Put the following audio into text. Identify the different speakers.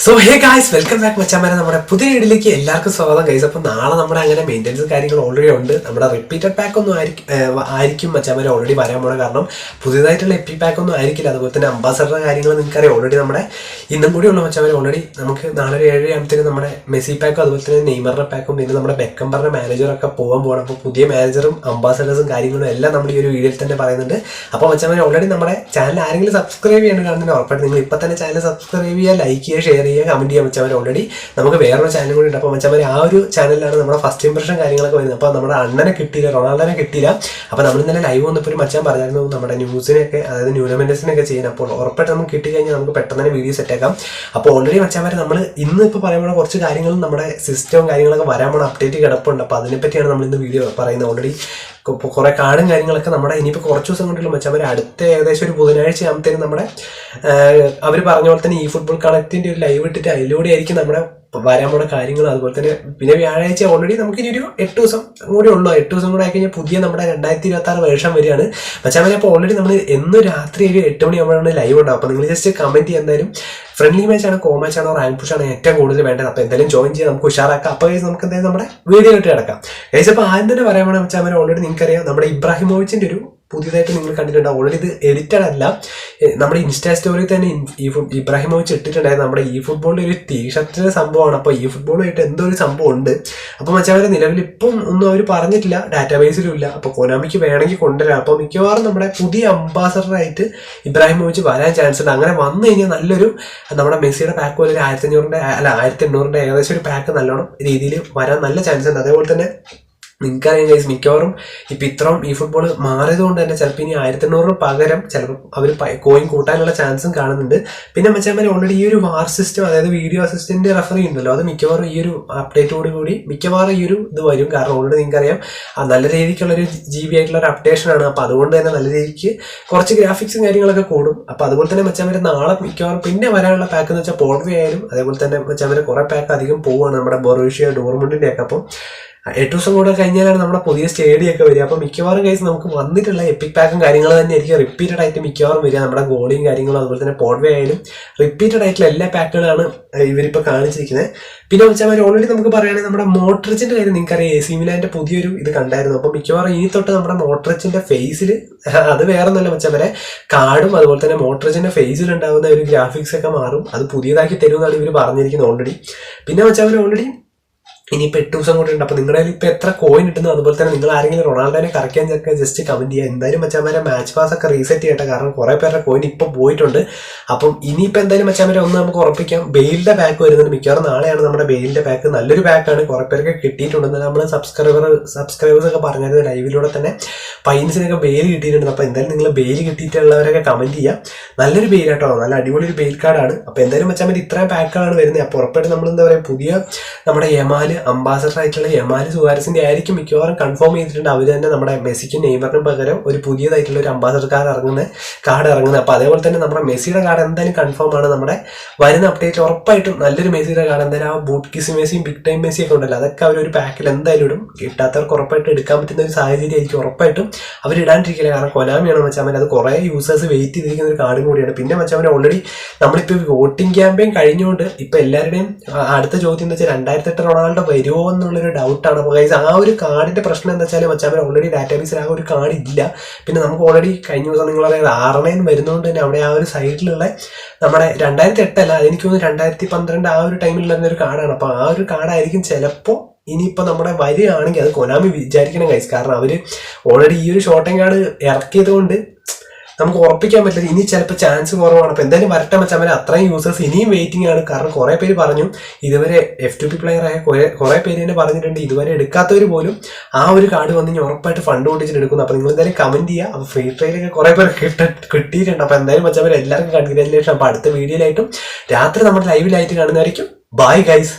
Speaker 1: So hey guys, welcome back മച്ചാമാരെ. നമ്മുടെ പുതിയ വീഡിയോയിലേക്ക് എല്ലാവർക്കും സ്വാഗതം ഗൈസ്. അപ്പം നാളെ നമ്മുടെ അങ്ങനെ മെയിൻ്റെനൻസ് കാര്യങ്ങൾ ഓൾറെഡി ഉണ്ട്. നമ്മുടെ റിപ്പീറ്റഡ് പാക്ക് ഒന്നും ആയിരിക്കും മച്ചാമാരെ ഓൾറെഡി വരാൻ പോകണം. കാരണം പുതിയതായിട്ടുള്ള എപ്പി പാക്ക് ഒന്നും ആയിരിക്കില്ല. അതുപോലെ തന്നെ അംബാസഡർ കാര്യങ്ങൾ നിങ്ങൾക്കറിയാം ഓൾറെഡി നമ്മുടെ ഇന്നും കൂടി ഉള്ള മച്ചാമാരെ ഓൾറെഡി നമുക്ക് നാളെ ഒരു 7 ആകുമ്പോഴത്തേനും നമ്മുടെ മെസ്സി പാക്കും അതുപോലെ തന്നെ നെയ്മറിന്റെ പാക്കും പിന്നെ നമ്മുടെ ബെക്കംബറിന്റെ മാനേജറൊക്കെ പോകാൻ പോകണം. അപ്പോൾ പുതിയ മാനേജറും അംബാസഡേഴ്സും കാര്യങ്ങളും എല്ലാം നമ്മൾ ഈ ഒരു വീഡിയോയിൽ തന്നെ പറയുന്നുണ്ട്. അപ്പോൾ മച്ചാമാരെ ഓൾറെഡി നമ്മുടെ ചാനൽ ആരെങ്കിലും സബ്സ്ക്രൈബ് ചെയ്യാൻ കാണുന്നതിന് ഉറപ്പായിട്ട് നിങ്ങൾ ഇപ്പം തന്നെ ചാനൽ സബ്സ്ക്രൈബ് ചെയ്യുക, ലൈക്ക് ചെയ്യുക, ഷെയർ ചെയ്യുക, കമന്റ് ചെയ്യാൻ മച്ചാമാരെ. ഓൾറെഡി നമുക്ക് വേറൊരു ചാനൽ കൂടി ഉണ്ട്. അപ്പോൾ മച്ചാമാരെ ആ ഒരു ചാനലിലാണ് നമ്മുടെ ഫസ്റ്റ് ഇംപ്രഷൻ കാര്യങ്ങളൊക്കെ വരുന്നത്. അപ്പോൾ നമ്മുടെ അണ്ണനെ കിട്ടിയില്ല, റൊണാൾഡോനെ കിട്ടിയില്ല. അപ്പോൾ നമ്മൾ ഇന്നലെ ലൈവ് വന്നപ്പോൾ ഒരു മച്ചാൻ പറഞ്ഞായിരുന്നു നമ്മുടെ ന്യൂസിനെയൊക്കെ, അതായത് ന്യൂനമെന്റസിനൊക്കെ ചെയ്യാൻ. അപ്പോൾ ഉറപ്പായിട്ട് നമുക്ക് കിട്ടിക്കഴിഞ്ഞാൽ നമുക്ക് പെട്ടെന്ന് തന്നെ വീഡിയോ സെറ്റ് ആക്കാം. അപ്പോൾ ഓൾറെഡി മച്ചാമാരെ നമ്മൾ ഇന്ന് ഇപ്പോൾ പറയുമ്പോൾ കുറച്ച് കാര്യങ്ങളും നമ്മുടെ സിസ്റ്റവും കാര്യങ്ങളൊക്കെ വരാൻ പോണ അപ്ഡേറ്റ് കിടപ്പുണ്ട്. അപ്പോൾ അതിനെപ്പറ്റിയാണ് നമ്മൾ ഇന്ന് വീഡിയോ പറയുന്നത്. ഓൾറെഡി കുറെ കാർഡും കാര്യങ്ങളൊക്കെ നമ്മുടെ ഇനിയിപ്പോൾ കുറച്ച് ദിവസം കൊണ്ടുള്ള മച്ചാമാരെ അടുത്ത ഏകദേശം ഒരു ബുധനാഴ്ച ആകുമ്പോഴത്തേനും നമ്മുടെ അവർ പറഞ്ഞ പോലെ തന്നെ ഈ ഫുട്ബോൾ കണക്റ്റിന്റെ ഒരു ലൈവ് ഇട്ടിട്ട് അതിലൂടെ ആയിരിക്കും നമ്മുടെ വരാൻ പോണ കാര്യങ്ങൾ. അതുപോലെ തന്നെ പിന്നെ വ്യാഴാഴ്ച ഓൾറെഡി നമുക്ക് ഇനി ഒരു 8 ദിവസം കൂടി ഉള്ളൂ. 8 ദിവസം കൂടെ ആയിക്കഴിഞ്ഞാൽ പുതിയ നമ്മുടെ 2026 വേർഷൻ വരികയാണ് മച്ചാമാരെ. അപ്പോൾ ഓൾറെഡി നമ്മൾ എന്നും രാത്രി ഒരു 8 മണിയാകുമ്പോഴാണ് ലൈവ് ഉണ്ടാവും. അപ്പോൾ നിങ്ങൾ ജസ്റ്റ് കമന്റ് ചെയ്യാൻ, എന്തായാലും ഫ്രണ്ട്ലി മാച്ചാണ്, കോ മാച്ചാണോ, റാങ്ക് പുഷാണ് ഏറ്റവും കൂടുതൽ വേണ്ടത്. അപ്പോൾ എന്തായാലും ജോയിൻ ചെയ്യാൻ നമുക്ക് ഉഷാറാക്കാം. അപ്പോൾ നമുക്ക് എന്തായാലും നമ്മുടെ വീഡിയോ ഇട്ട് കിടക്കാം. അപ്പോൾ ആദ്യം തന്നെ പറയാൻ വേണം മച്ചാമാരെ ഓൾറെഡി നിങ്ങൾക്കറിയാം നമ്മുടെ ഇബ്രാഹിമോവിച്ചിന്റെ ഒരു പുതിയതായിട്ട് നിങ്ങൾ കണ്ടിട്ടുണ്ടാവും. ഓൾറെഡി ഇത് എഡിറ്റഡ് അല്ല, നമ്മുടെ ഇൻസ്റ്റാ സ്റ്റോറിയിൽ തന്നെ ഇബ്രാഹിമോവിച്ച് ഇട്ടിട്ടുണ്ടായിരുന്നു. നമ്മുടെ ഈ ഫുട്ബോളിൽ ഒരു ടീഷർട്ടിന്റെ സംഭവമാണ്. അപ്പോൾ ഈ ഫുട്ബോളുമായിട്ട് എന്തോ ഒരു സംഭവം ഉണ്ട്. അപ്പോൾ മച്ചാമാരെ നിലവിൽ ഇപ്പം ഒന്നും അവർ പറഞ്ഞിട്ടില്ല, ഡാറ്റാബേസിലും ഇല്ല. അപ്പോൾ കൊനാമിക്ക് വേണമെങ്കിൽ കൊണ്ടുവരാം. അപ്പോൾ മിക്കവാറും നമ്മുടെ പുതിയ അംബാസഡറായിട്ട് ഇബ്രാഹിമോവിച്ച് വരാൻ ചാൻസ് ഉണ്ട്. അങ്ങനെ വന്നു കഴിഞ്ഞാൽ നല്ലൊരു നമ്മുടെ മെസ്സിയുടെ പാക്ക് പോലെ ഒരു 1800 ഏകദേശം ഒരു പാക്ക് നല്ലോണം രീതിയിൽ വരാൻ നല്ല ചാൻസ് ഉണ്ട്. അതേപോലെ തന്നെ നിങ്ങൾക്കറിയാം ഗൈസ്, മിക്കവാറും ഇപ്പം ഇത്രയും ഈ ഫുട്ബോൾ മാറിയത് കൊണ്ട് തന്നെ ചിലപ്പോൾ ഇനി 1800 പകരം ചിലപ്പോൾ അവർ കോയിൻ കൂട്ടാനുള്ള ചാൻസും കാണുന്നുണ്ട്. പിന്നെ മച്ചാമാരെ ഓൾറെഡി ഈ ഒരു വാർ സിസ്റ്റം, അതായത് വീഡിയോ അസിസ്റ്റന്റ് റെഫറി ഉണ്ടല്ലോ, അത് മിക്കവാറും ഈ ഒരു അപ്ഡേറ്റോടുകൂടി മിക്കവാറും ഈ ഒരു ഇത് വരും. കാരണം ഓൾറെഡി നിങ്ങൾക്കറിയാം നല്ല രീതിക്കുള്ളൊരു GB ആയിട്ടുള്ള ഒരു അപ്ഡേഷനാണ്. അപ്പോൾ അതുകൊണ്ട് തന്നെ നല്ല രീതിക്ക് കുറച്ച് ഗ്രാഫിക്സും കാര്യങ്ങളൊക്കെ കൂടും. അപ്പോൾ അതുപോലെ തന്നെ മച്ചാമാരെ നാളെ മിക്കവാറും പിന്നെ വരാനുള്ള പാക്ക് എന്ന് വെച്ചാൽ പോർവേ ആയാലും അതേപോലെ തന്നെ മച്ചാമാരെ കുറേ പാക്ക് അധികം പോവുകയാണ് നമ്മുടെ ബൊറൂഷ്യ ഡോർമുണ്ടിൻ്റെ ഒക്കെ. അപ്പോൾ 8 ദിവസം കൂടെ കഴിഞ്ഞാലാണ് നമ്മുടെ പുതിയ സ്റ്റേഡിയം ഒക്കെ വരിക. അപ്പോൾ മിക്കവാറും കേസ് നമുക്ക് വന്നിട്ടുള്ള എപ്പിക് പാക്കും കാര്യങ്ങൾ തന്നെ ആയിരിക്കും റിപ്പീറ്റഡ് ആയിട്ട് മിക്കവാറും വരിക. നമ്മുടെ ഗോളിയും കാര്യങ്ങളും അതുപോലെ തന്നെ പോർവേ ആയാലും റിപ്പീറ്റഡ് ആയിട്ടുള്ള എല്ലാ പാക്കുകളാണ് ഇവരിപ്പോൾ കാണിച്ചിരിക്കുന്നത്. പിന്നെ മച്ചാമാരെ ഓൾറെഡി നമുക്ക് പറയുകയാണെങ്കിൽ നമ്മുടെ മോട്രിച്ചിന്റെ കാര്യം നിങ്ങൾക്കറിയാം, AC മിലാന്റെ പുതിയൊരു ഇത് കണ്ടായിരുന്നു. അപ്പോൾ മിക്കവാറും ഇനി തൊട്ട് നമ്മുടെ മോട്രിച്ചിന്റെ ഫേസിൽ അത് വേറെ ഒന്നുമല്ല മച്ചാമാരെ, കാർഡും അതുപോലെ തന്നെ മോട്രിച്ചിന്റെ ഫേസിൽ ഉണ്ടാകുന്ന ഒരു ഗ്രാഫിക്സ് ഒക്കെ മാറും. അത് പുതിയതാക്കി തരുമെന്നാണ് ഇവർ പറഞ്ഞിരിക്കുന്നത് ഓൾറെഡി. പിന്നെ മച്ചാമാരെ ഓൾറെഡി ഇനിയിപ്പോൾ 8 ദിവസം കൂടെ ഉണ്ട്. അപ്പോൾ നിങ്ങളുടെ ഇപ്പോൾ എത്ര കോയിൻ കിട്ടുന്നു, അതുപോലെ തന്നെ നിങ്ങൾ ആരെങ്കിലും റൊണാൾഡോനെ കറക്കാൻ ചേർക്കാൻ ജസ്റ്റ് കമന്റ് ചെയ്യുക. എന്തായാലും മച്ചാമാരെ മാച്ച് പാസ് ഒക്കെ റീസെറ്റ് ചെയ്യട്ടെ, കാരണം കുറേ പേരുടെ കോയിൻ ഇപ്പോൾ പോയിട്ടുണ്ട്. അപ്പം ഇനിയിപ്പോൾ എന്തായാലും മച്ചാമാരെ ഒന്ന് നമുക്ക് ഉറപ്പിക്കാം, ബെയിലിന്റെ പാക്ക് വരുന്നുണ്ട്. മിക്കവാറും നാളെയാണ് നമ്മുടെ ബെയിലിന്റെ പാക്ക്. നല്ലൊരു പാക്കാണ്, കുറേ പേർക്ക് കിട്ടിയിട്ടുണ്ടെന്ന് നമ്മൾ സബ്സ്ക്രൈബേഴ്സ് ഒക്കെ പറഞ്ഞായിരുന്നു ലൈവിലൂടെ തന്നെ. പൈൻസിനൊക്കെ ബെയിൽ കിട്ടിയിട്ടുണ്ട്. അപ്പോൾ എന്തായാലും നിങ്ങൾ ബെയിൽ കിട്ടിയിട്ടുള്ളവരൊക്കെ കമന്റ് ചെയ്യുക. നല്ലൊരു ബെയിൽ കേട്ടോ, നല്ല അടിപൊളി ഒരു ബെയിൽ കാർഡാണ്. അപ്പോൾ എന്തായാലും മച്ചാമാരെ ഇത്രയും പാക്കുകളാണ് വരുന്നത്. അപ്പോൾ ഉറപ്പായിട്ട് നമ്മൾ എന്താ പറയുക, പുതിയ നമ്മുടെ യമാല് അംബാസഡർ ആയിട്ടുള്ള യമാല് സുവാരസിന്റെ ആയിരിക്കും മിക്കവാറും കൺഫേം ചെയ്തിട്ടുണ്ട്. അവർ തന്നെ നമ്മുടെ മെസ്സിക്കും നെയ്മറിനും പകരം ഒരു പുതിയതായിട്ടുള്ള ഒരു അംബാസഡർ കാർഡ് ഇറങ്ങുന്നത്. അപ്പോൾ അതേപോലെ തന്നെ നമ്മുടെ മെസ്സിയുടെ കാർഡ് എന്തായാലും കൺഫേം ആണ്. നമ്മുടെ വരുന്ന അപ്ഡേറ്റ് ഉറപ്പായിട്ടും നല്ലൊരു മെസ്സിയുടെ കാർഡ് എന്തായാലും ആ ബൂട്ട് കിസ് മെസ്സിയും ബിഗ് ടൈം മെസ്സിയും ഒക്കെ ഉണ്ടല്ലോ, അതൊക്കെ അവർ ഒരു പാക്കിൽ എന്തായാലും ഇടും. കിട്ടാത്തവർക്ക് ഉറപ്പായിട്ട് എടുക്കാൻ പറ്റുന്ന ഒരു സാഹചര്യം ആയിരിക്കും ഉറപ്പായിട്ടും അവർ ഇടാണ്ടിരിക്കില്ല. കാരണം കൊനാമിയാണ് മച്ചാമാരെ, അത് കുറേ യൂസേഴ്സ് വെയിറ്റ് ചെയ്തിരിക്കുന്ന ഒരു കാർഡും കൂടിയാണ്. പിന്നെ മച്ചാമാരെ ഓൾറെഡി നമ്മളിപ്പോൾ വോട്ടിംഗ് ക്യാമ്പയിൻ കഴിഞ്ഞുകൊണ്ട് ഇപ്പോൾ എല്ലാവരുടെയും അടുത്ത ചോദ്യം എന്ന് വെച്ചാൽ 2008 റൊണാൾഡോ വരുമോ എന്നുള്ളൊരു ഡൗട്ടാണ്. അപ്പോൾ ഗൈസ് ആ ഒരു കാർഡിന്റെ പ്രശ്നം എന്താ വെച്ചാൽ മച്ചാമാരെ ഓൾറെഡി ഡാറ്റാബേസിൽ ആ ഒരു കാർഡ് ഇല്ല. പിന്നെ നമുക്ക് ഓൾറെഡി കഴിഞ്ഞ ദിവസം നിങ്ങളറിയാം R9 വരുന്നതുകൊണ്ട് തന്നെ അവിടെ ആ ഒരു സൈഡിലുള്ള നമ്മുടെ 2008 അല്ല, എനിക്ക് തോന്നുന്നു 2012 ആ ഒരു ടൈമിൽ വരുന്ന ഒരു കാർഡാണ്. അപ്പോൾ ആ ഒരു കാർഡായിരിക്കും ചിലപ്പോൾ ഇനിയിപ്പോൾ നമ്മുടെ വരികയാണെങ്കിൽ അത് കൊനാമി വിചാരിക്കണം ഗൈസ്. കാരണം അവർ ഓൾറെഡി ഈ ഒരു ഷോർട്ടിംഗ് കാർഡ് ഇറക്കിയത് കൊണ്ട് നമുക്ക് ഉറപ്പിക്കാൻ പറ്റില്ല. ഇനി ചിലപ്പോൾ ചാൻസ് കുറവാണ്. അപ്പോൾ എന്തായാലും വരട്ടെ മച്ചാമാരെ, അത്രയും യൂസേഴ്സ് ഇനിയും വെയിറ്റിംഗ് ആണ്. കാരണം കുറേ പേര് പറഞ്ഞു ഇതുവരെ FTP പ്ലെയർ ആയ കുറേ പേര് തന്നെ പറഞ്ഞിട്ടുണ്ട് ഇതുവരെ എടുക്കാത്തവർ പോലും ആ ഒരു കാർഡ് വന്ന് ഇനി ഉറപ്പായിട്ട് ഫണ്ട് പൊട്ടിച്ചിട്ട് എടുക്കുന്നു. അപ്പോൾ നിങ്ങൾ എന്തായാലും കമന്റ് ചെയ്യുക. അപ്പോൾ ഫ്രീ ട്രയലൊക്കെ കുറേ പേർ കിട്ടിയിട്ടുണ്ട്. അപ്പോൾ എന്തായാലും മച്ചാമാരെ എല്ലാവർക്കും കൺഗ്രാജുലേഷൻ. അപ്പോൾ അടുത്ത വീഡിയോയിലായിട്ടും രാത്രി നമ്മുടെ ലൈവിലായിട്ട് കാണുന്നതായിരിക്കും. Bye guys.